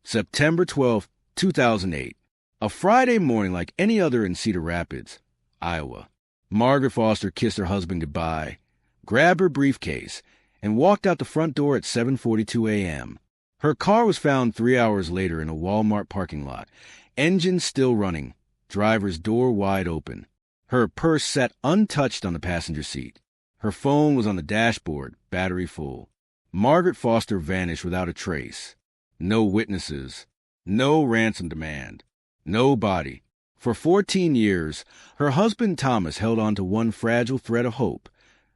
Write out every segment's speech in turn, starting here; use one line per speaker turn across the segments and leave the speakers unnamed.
September 12, 2008. A Friday morning like any other in Cedar Rapids, Iowa. Margaret Foster kissed her husband goodbye, grabbed her briefcase, and walked out the front door at 7:42 a.m. Her car was found 3 hours later in a Walmart parking lot, engine still running, driver's door wide open. Her purse sat untouched on the passenger seat. Her phone was on the dashboard, battery full. Margaret Foster vanished without a trace. No witnesses. No ransom demand. No body. For 14 years, her husband Thomas held on to one fragile thread of hope,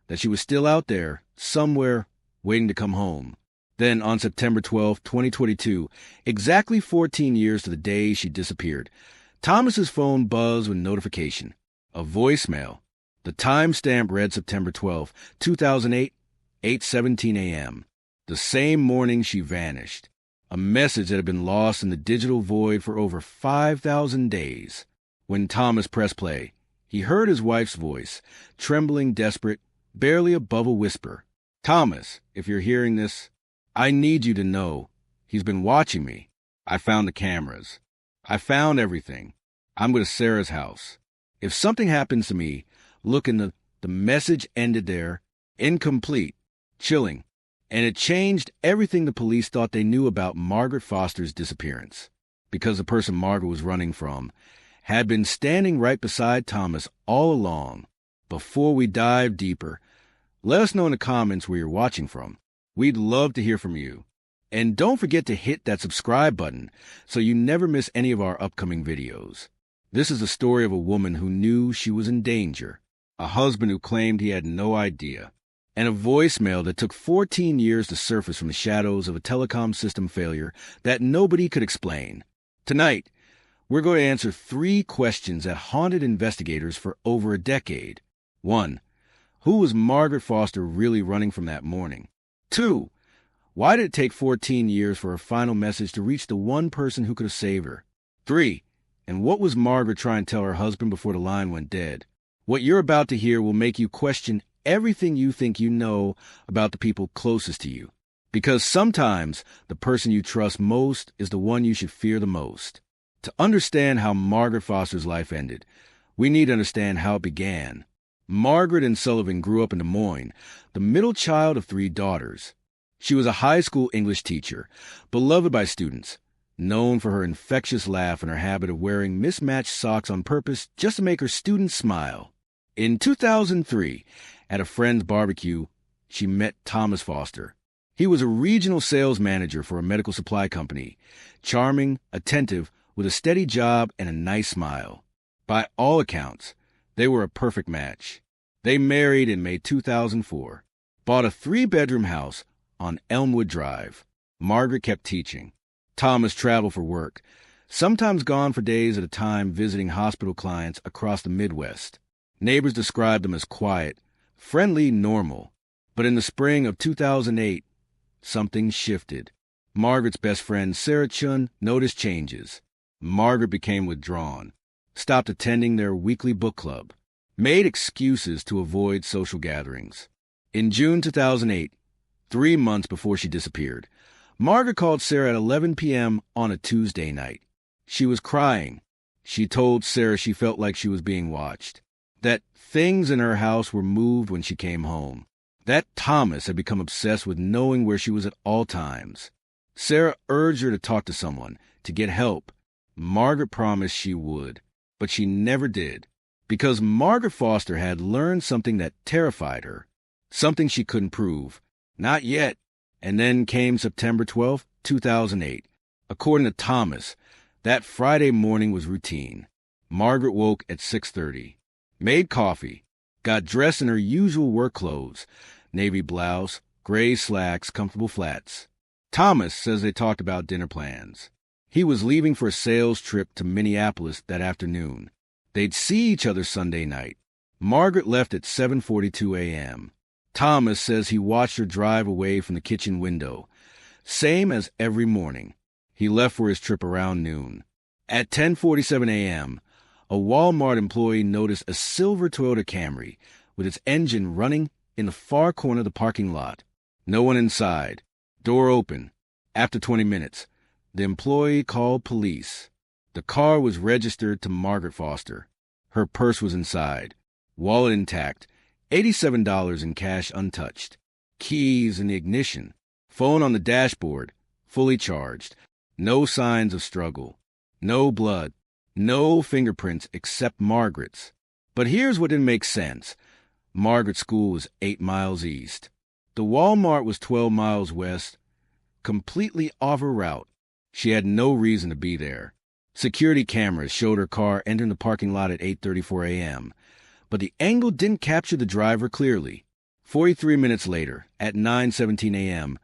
that she was still out there, somewhere, waiting to come home. Then, on September 12, 2022, exactly 14 years to the day she disappeared, Thomas's phone buzzed with notification. A voicemail. The timestamp read September 12, 2008, 8:17 a.m. The same morning she vanished. A message that had been lost in the digital void for over 5,000 days. When Thomas pressed play, he heard his wife's voice, trembling, desperate, barely above a whisper. "Thomas, if you're hearing this, I need you to know. He's been watching me. I found the cameras. I found everything. I'm going to Sarah's house. If something happens to me, look in the message ended there, incomplete, chilling, and it changed everything the police thought they knew about Margaret Foster's disappearance, because the person Margaret was running from had been standing right beside Thomas all along. Before we dive deeper, let us know in the comments where you're watching from. We'd love to hear from you. And don't forget to hit that subscribe button so you never miss any of our upcoming videos. This is the story of a woman who knew she was in danger, a husband who claimed he had no idea, and a voicemail that took 14 years to surface from the shadows of a telecom system failure that nobody could explain. Tonight, we're going to answer 3 questions that haunted investigators for over a decade. 1. Who was Margaret Foster really running from that morning? 2. Why did it take 14 years for her final message to reach the one person who could have saved her? 3. And what was Margaret trying to tell her husband before the line went dead? What you're about to hear will make you question everything you think you know about the people closest to you. Because sometimes the person you trust most is the one you should fear the most. To understand how Margaret Foster's life ended, we need to understand how it began. Margaret and Sullivan grew up in Des Moines, the middle child of 3 daughters. She was a high school English teacher, beloved by students, known for her infectious laugh and her habit of wearing mismatched socks on purpose just to make her students smile. In 2003, at a friend's barbecue, she met Thomas Foster. He was a regional sales manager for a medical supply company, charming, attentive, with a steady job and a nice smile. By all accounts, they were a perfect match. They married in May 2004, bought a 3-bedroom house on Elmwood Drive. Margaret kept teaching. Thomas traveled for work, sometimes gone for days at a time visiting hospital clients across the Midwest. Neighbors described them as quiet, friendly, normal. But in the spring of 2008, something shifted. Margaret's best friend, Sarah Chun, noticed changes. Margaret became withdrawn, stopped attending their weekly book club, made excuses to avoid social gatherings. In June 2008, 3 months before she disappeared, Margaret called Sarah at 11 p.m. on a Tuesday night. She was crying. She told Sarah she felt like she was being watched, that things in her house were moved when she came home, that Thomas had become obsessed with knowing where she was at all times. Sarah urged her to talk to someone, to get help. Margaret promised she would, but she never did, because Margaret Foster had learned something that terrified her, something she couldn't prove. Not yet. And then came September 12, 2008. According to Thomas, that Friday morning was routine. Margaret woke at 6:30, made coffee, got dressed in her usual work clothes, navy blouse, gray slacks, comfortable flats. Thomas says they talked about dinner plans. He was leaving for a sales trip to Minneapolis that afternoon. They'd see each other Sunday night. Margaret left at 7:42 a.m. Thomas says he watched her drive away from the kitchen window. Same as every morning. He left for his trip around noon. At 10:47 a.m., a Walmart employee noticed a silver Toyota Camry with its engine running in the far corner of the parking lot. No one inside. Door open. After 20 minutes, The employee called police. The car was registered to Margaret Foster. Her purse was inside, wallet intact, $87 in cash untouched, keys in the ignition, phone on the dashboard, fully charged, no signs of struggle, no blood, no fingerprints except Margaret's. But here's what didn't make sense. Margaret's school was 8 miles east. The Walmart was 12 miles west, completely off her route. She had no reason to be there. Security cameras showed her car entering the parking lot at 8:34 a.m., but the angle didn't capture the driver clearly. 43 minutes later, at 9:17 a.m.,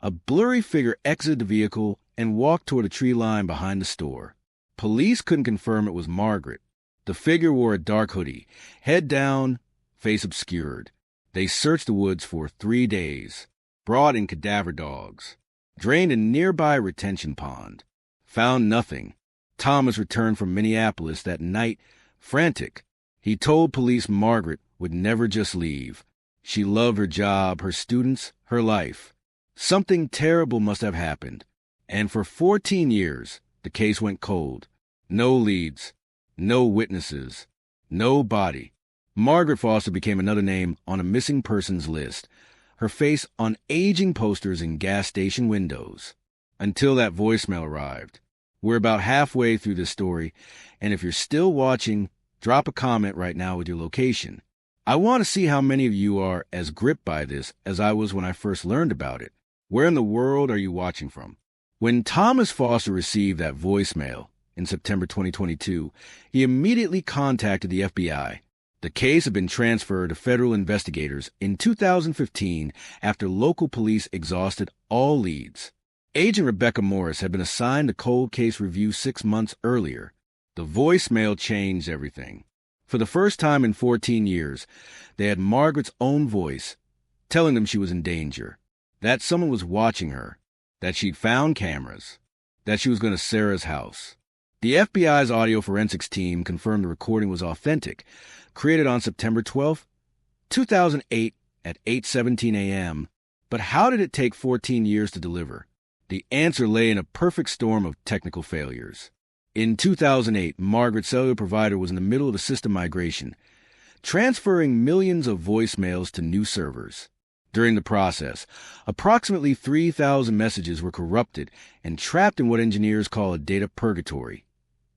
a blurry figure exited the vehicle and walked toward a tree line behind the store. Police couldn't confirm it was Margaret. The figure wore a dark hoodie, head down, face obscured. They searched the woods for 3 days, brought in cadaver dogs, drained a nearby retention pond, found nothing. Thomas returned from Minneapolis that night, frantic. He told police Margaret would never just leave. She loved her job, her students, her life. Something terrible must have happened. And for 14 years, the case went cold. No leads, no witnesses, no body. Margaret Foster became another name on a missing persons list, her face on aging posters in gas station windows. Until that voicemail arrived. We're about halfway through this story, and if you're still watching, drop a comment right now with your location. I want to see how many of you are as gripped by this as I was when I first learned about it. Where in the world are you watching from? When Thomas Foster received that voicemail in September 2022, he immediately contacted the FBI. The case had been transferred to federal investigators in 2015 after local police exhausted all leads. Agent Rebecca Morris had been assigned to cold case review 6 months earlier. The voicemail changed everything. For the first time in 14 years, they had Margaret's own voice telling them she was in danger, that someone was watching her, that she'd found cameras, that she was going to Sarah's house. The FBI's audio forensics team confirmed the recording was authentic, created on September 12, 2008 at 8:17 a.m. But how did it take 14 years to deliver? The answer lay in a perfect storm of technical failures. In 2008, Margaret's cellular provider was in the middle of a system migration, transferring millions of voicemails to new servers. During the process, approximately 3,000 messages were corrupted and trapped in what engineers call a data purgatory,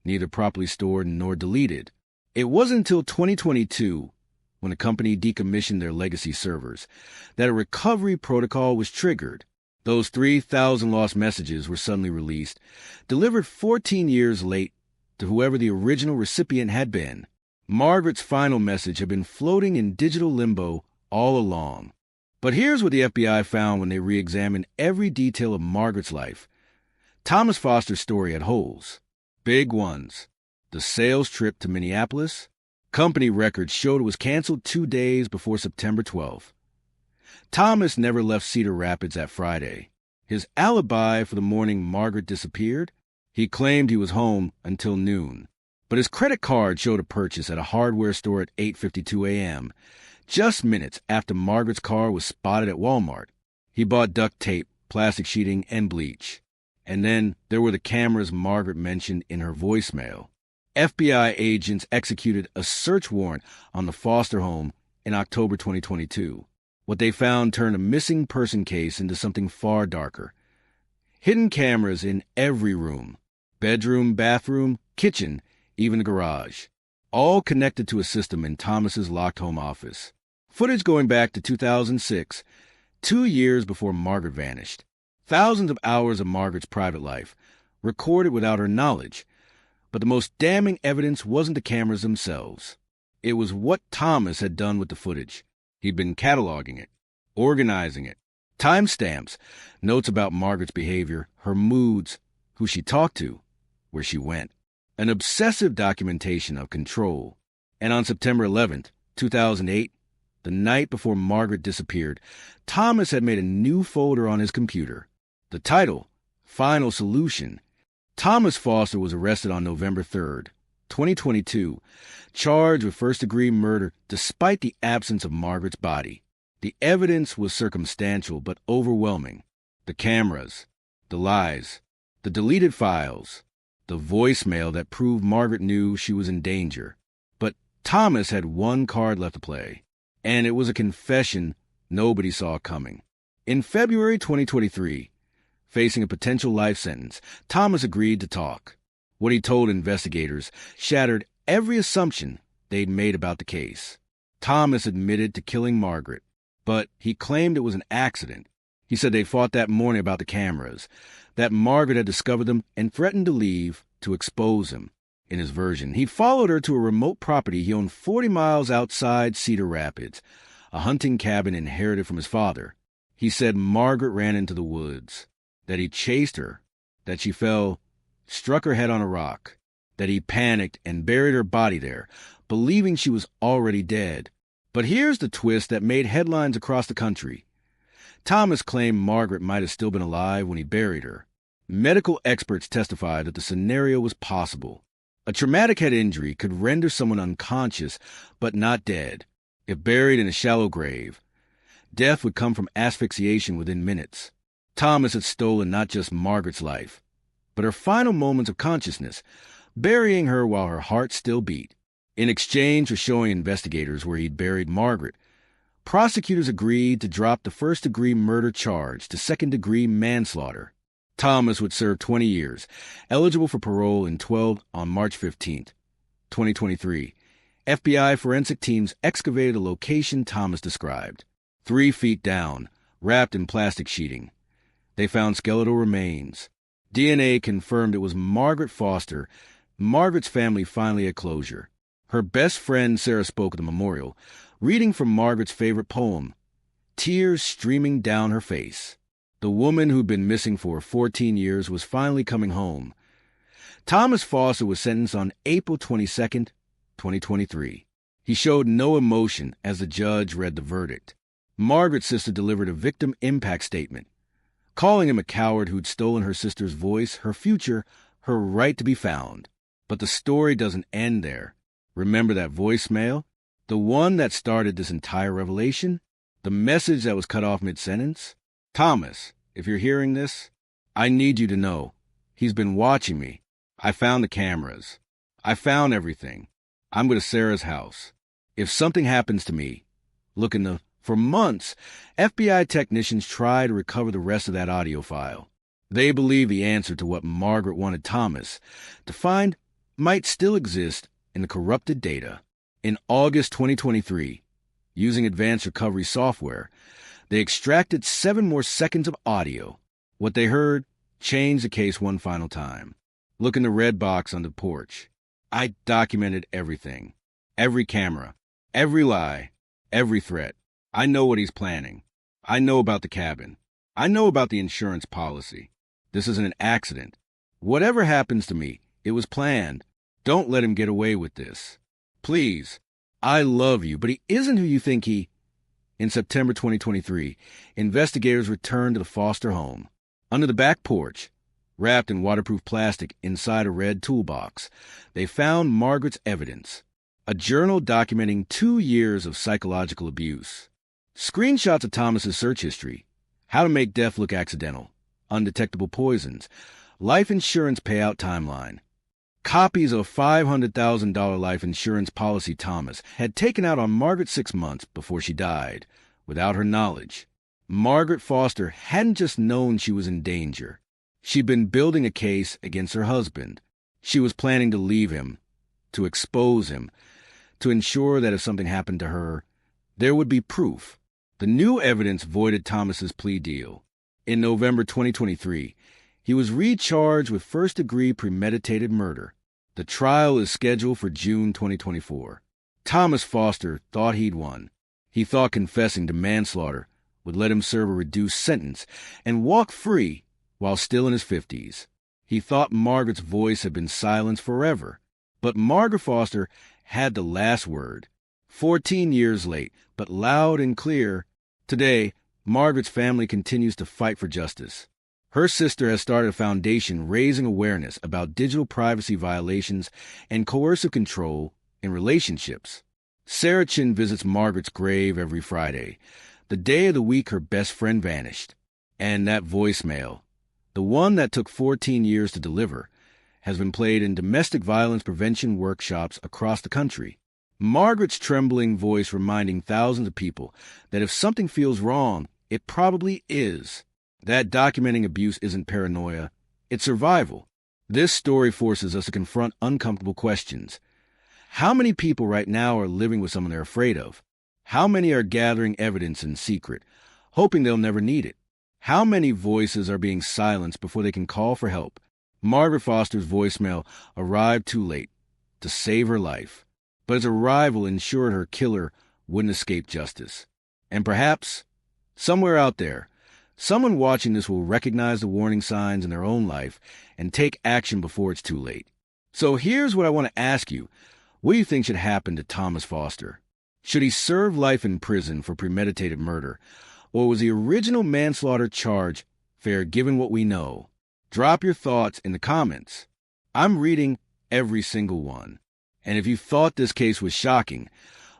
neither properly stored nor deleted. It wasn't until 2022, when the company decommissioned their legacy servers, that a recovery protocol was triggered. Those 3,000 lost messages were suddenly released, delivered 14 years late to whoever the original recipient had been. Margaret's final message had been floating in digital limbo all along. But here's what the FBI found when they re-examined every detail of Margaret's life. Thomas Foster's story had holes. Big ones. The sales trip to Minneapolis. Company records showed it was canceled 2 days before September 12th. Thomas never left Cedar Rapids that Friday. His alibi for the morning Margaret disappeared? He claimed he was home until noon. But his credit card showed a purchase at a hardware store at 8:52 a.m., just minutes after Margaret's car was spotted at Walmart. He bought duct tape, plastic sheeting, and bleach. And then there were the cameras Margaret mentioned in her voicemail. FBI agents executed a search warrant on the Foster home in October 2022. What they found turned a missing person case into something far darker. Hidden cameras in every room. Bedroom, bathroom, kitchen, even the garage. All connected to a system in Thomas's locked home office. Footage going back to 2006, 2 years before Margaret vanished. Thousands of hours of Margaret's private life, recorded without her knowledge. But the most damning evidence wasn't the cameras themselves. It was what Thomas had done with the footage. He'd been cataloging it, organizing it, timestamps, notes about Margaret's behavior, her moods, who she talked to, where she went. An obsessive documentation of control. And on September 11th, 2008, the night before Margaret disappeared, Thomas had made a new folder on his computer. The title, Final Solution. Thomas Foster was arrested on November 3rd, 2022, charged with first-degree murder despite the absence of Margaret's body. The evidence was circumstantial but overwhelming. The cameras, the lies, the deleted files, the voicemail that proved Margaret knew she was in danger. But Thomas had one card left to play, and it was a confession nobody saw coming. In February 2023, facing a potential life sentence, Thomas agreed to talk. What he told investigators shattered every assumption they'd made about the case. Thomas admitted to killing Margaret, but he claimed it was an accident. He said they fought that morning about the cameras, that Margaret had discovered them and threatened to leave to expose him. In his version, he followed her to a remote property he owned 40 miles outside Cedar Rapids, a hunting cabin inherited from his father. He said Margaret ran into the woods, that he chased her, that she fell, struck her head on a rock, that he panicked and buried her body there, believing she was already dead. But here's the twist that made headlines across the country. Thomas claimed Margaret might have still been alive when he buried her. Medical experts testified that the scenario was possible. A traumatic head injury could render someone unconscious but not dead. If buried in a shallow grave, death would come from asphyxiation within minutes. Thomas had stolen not just Margaret's life, but her final moments of consciousness, burying her while her heart still beat. In exchange for showing investigators where he'd buried Margaret, prosecutors agreed to drop the first-degree murder charge to second-degree manslaughter. Thomas would serve 20 years, eligible for parole in 12 on March 15, 2023. FBI forensic teams excavated a location Thomas described. 3 feet down, wrapped in plastic sheeting. They found skeletal remains. DNA confirmed it was Margaret Foster. Margaret's family finally had closure. Her best friend Sarah spoke at the memorial, reading from Margaret's favorite poem, tears streaming down her face. The woman who'd been missing for 14 years was finally coming home. Thomas Foster was sentenced on April 22, 2023. He showed no emotion as the judge read the verdict. Margaret's sister delivered a victim impact statement, calling him a coward who'd stolen her sister's voice, her future, her right to be found. But the story doesn't end there. Remember that voicemail? The one that started this entire revelation? The message that was cut off mid-sentence? Thomas, if you're hearing this, I need you to know. He's been watching me. I found the cameras. I found everything. I'm going to Sarah's house. If something happens to me, for months, FBI technicians tried to recover the rest of that audio file. They believe the answer to what Margaret wanted Thomas to find might still exist in the corrupted data. In August 2023, using advanced recovery software, they extracted 7 more seconds of audio. What they heard changed the case one final time. Look in the red box on the porch. I documented everything. Every camera. Every lie. Every threat. I know what he's planning. I know about the cabin. I know about the insurance policy. This isn't an accident. Whatever happens to me, it was planned. Don't let him get away with this. Please. I love you, but he isn't who you think he... In September 2023, investigators returned to the Foster home. Under the back porch, wrapped in waterproof plastic inside a red toolbox, they found Margaret's evidence, a journal documenting 2 years of psychological abuse, screenshots of Thomas's search history, how to make death look accidental, undetectable poisons, life insurance payout timeline, copies of a $500,000 life insurance policy Thomas had taken out on Margaret 6 months before she died, without her knowledge. Margaret Foster hadn't just known she was in danger. She'd been building a case against her husband. She was planning to leave him, to expose him, to ensure that if something happened to her, there would be proof. The new evidence voided Thomas's plea deal. In November 2023, he was recharged with first-degree premeditated murder. The trial is scheduled for June 2024. Thomas Foster thought he'd won. He thought confessing to manslaughter would let him serve a reduced sentence and walk free while still in his 50s. He thought Margaret's voice had been silenced forever. But Margaret Foster had the last word. 14 years late, but loud and clear. Today, Margaret's family continues to fight for justice. Her sister has started a foundation raising awareness about digital privacy violations and coercive control in relationships. Sarah Chin visits Margaret's grave every Friday, the day of the week her best friend vanished. And that voicemail, the one that took 14 years to deliver, has been played in domestic violence prevention workshops across the country. Margaret's trembling voice reminding thousands of people that if something feels wrong, it probably is. That documenting abuse isn't paranoia, it's survival. This story forces us to confront uncomfortable questions. How many people right now are living with someone they're afraid of? How many are gathering evidence in secret, hoping they'll never need it? How many voices are being silenced before they can call for help? Margaret Foster's voicemail arrived too late to save her life, but its arrival ensured her killer wouldn't escape justice. And perhaps, somewhere out there, someone watching this will recognize the warning signs in their own life and take action before it's too late. So here's what I want to ask you. What do you think should happen to Thomas Foster? Should he serve life in prison for premeditated murder? Or was the original manslaughter charge fair given what we know? Drop your thoughts in the comments. I'm reading every single one. And if you thought this case was shocking,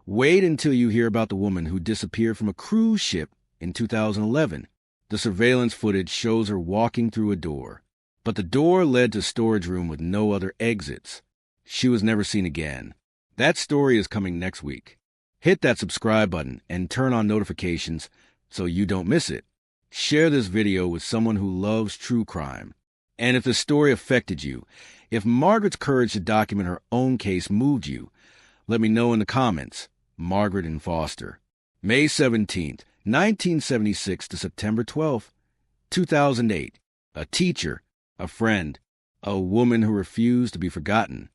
wait until you hear about the woman who disappeared from a cruise ship in 2011. The surveillance footage shows her walking through a door, but the door led to a storage room with no other exits. She was never seen again. That story is coming next week. Hit that subscribe button and turn on notifications so you don't miss it. Share this video with someone who loves true crime. And if the story affected you, if Margaret's courage to document her own case moved you, let me know in the comments. Margaret and Foster. May 17th, 1976 to September 12th, 2008. A teacher, a friend, a woman who refused to be forgotten.